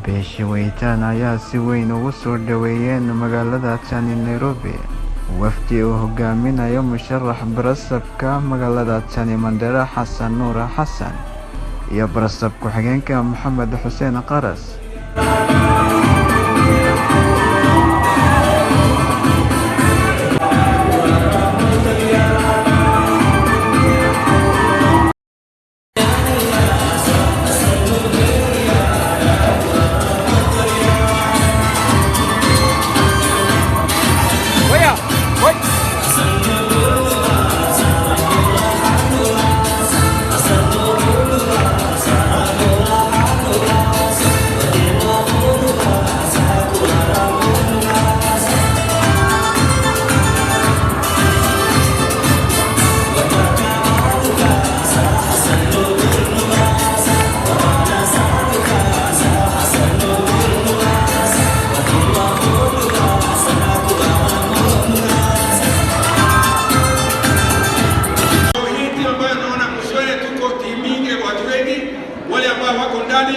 beesha Weytaan ayaa si weyn ugu soo dhaweeyeen magaalada Tani Nairobi wafdi uu hogaaminayo musharax barasabka magaalada Tani Mandera Xasan Nuur Xasan iyo barasab ku-xigeenka Maxamed Xuseen Qaras.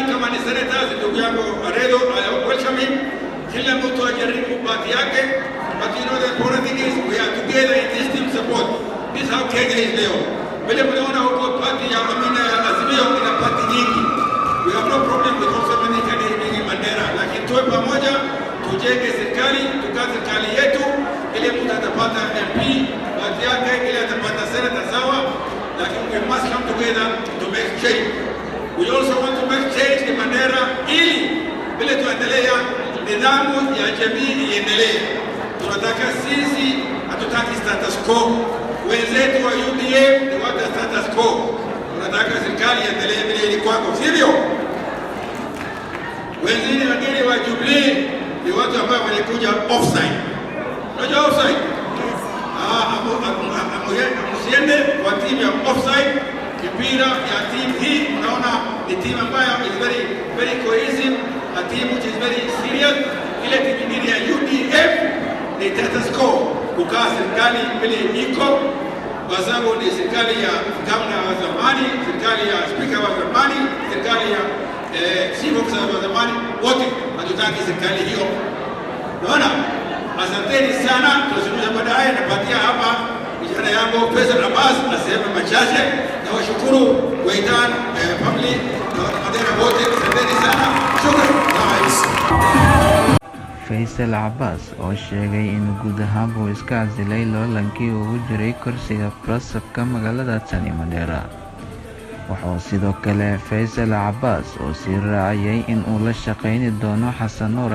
Kama ni senators ndugu yangu Aredo, I welcome him. Kila mtu ajaribu bahati yake, but you know the important thing is we are together in this team support. This is how Kenya is leo. Vile mnaona huko party ya Azimio ina party nyingi. We have no problem with also many candidates in Mandera, lakini tuwe pamoja, tujenge serikali, tukaze serikali yetu, ile mtu atapata MP bahati yake, ile atapata senator sawa, lakini we must come together to make change. We also want to make change in Mandera ili vile tuendelea nidhamu ya jamii iendelee. Tunataka sisi, hatutaki status quo. Wenzetu wa UDA ni watu status quo. Tunataka serikali iendelee vile ilikuwa, sivyo? Wengine wengine wa Jubilee ni watu ambao walikuja offside. Unajua offside? Msiende kwa timu ya offside. Mpira ya team hii unaona ni team ambayo is very cohesive, a team which is very serious. Ile timu nyingine ya UDF ni status quo, kukaa serikali vile iko, kwa sababu ni serikali ya gavana wa zamani, serikali ya speaker wa zamani, serikali ya chief officer wa zamani, wote hatutaki serikali hiyo. Unaona? Asanteni sana, tunazungumza baadaye, napatia hapa kijana yangu Faisal Abbas aseme machache. Na washukuru Weytaan family na Mandera wote, asanteni sana. Shukran. Faisal Abbas oo sheegay in guud ahaan uu iska casilay loolankii ugu jiray kursiga barasabka magaalada Tani Mandera. Wuxuu sidoo kale Faisal Abbas oo sii raaciyay in uu la shaqeyni doono Xasan Nuur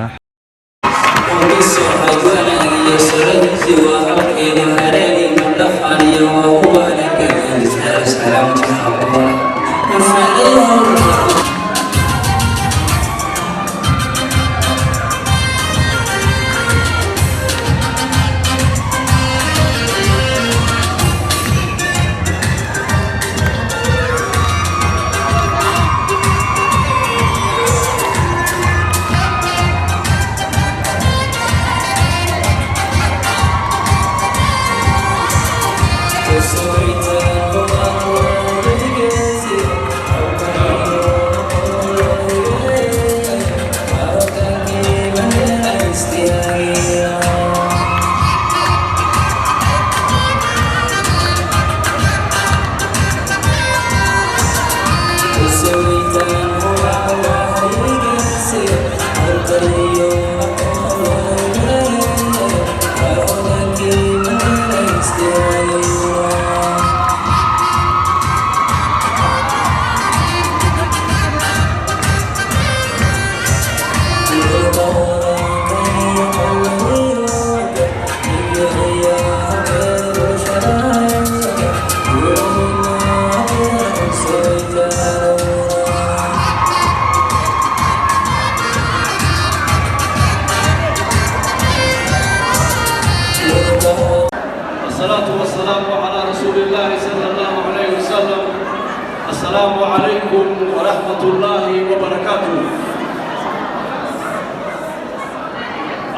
Assalamu alaikum wa rahmatullahi wa barakatuh.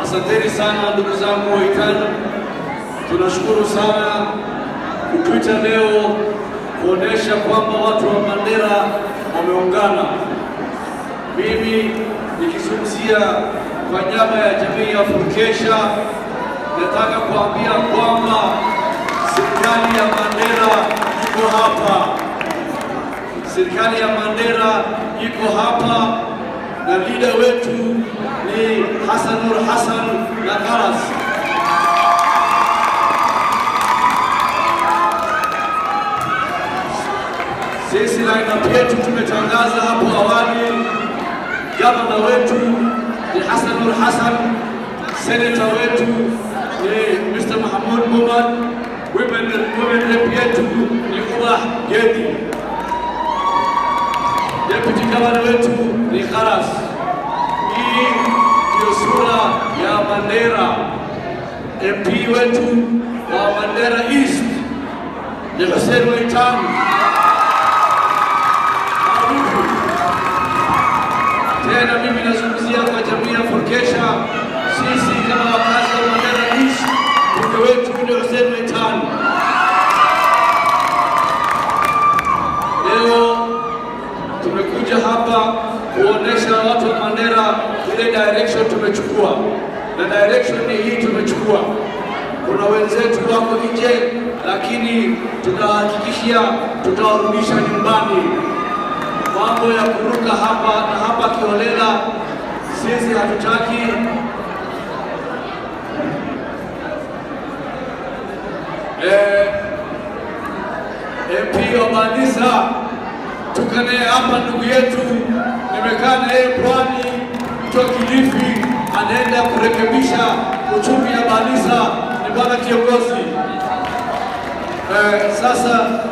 Asanteni sana ndugu zangu Weytaan, tunashukuru sana kupita leo kuonesha kwamba watu wa Mandera wameungana. Mimi nikizungumzia kwa niaba ya jamii ya Furkesha, nataka kuambia kwamba serikali ya Mandera iko hapa. Serikali ya Mandera iko hapa na leader wetu ni Hassanur Hassan na Karas. Sisi lineup yetu tumetangaza hapo awali. Gavana wetu ni Hassanur Hassan, senator wetu ni Mr. Mahmoud Moman, women rep yetu ni Ubah Gedi, deputy governor wetu ni Karas. Hii ndio sura ya Mandera. MP wetu wa Mandera East ni Hussein Waitan. Tena mimi nazungumzia kwa jamii ya Furkesha, sisi kama wakazi wa Mandera East, mbunge wetu ni Hussein Waitan. Leo tumekuja hapa kuonesha watu wa Mandera ile direction tumechukua, na direction ni hii tumechukua. Kuna wenzetu wako nje, lakini tutahakikishia tutawarudisha nyumbani. Mambo ya kuruka hapa na hapa kiholela sisi hatutaki. MP wa Banisa tukane hapa, ndugu yetu, nimekaa na yeye Pwani, kutoka Kilifi, anaenda kurekebisha uchumi ya Banisa, ni bwana kiongozi. Sasa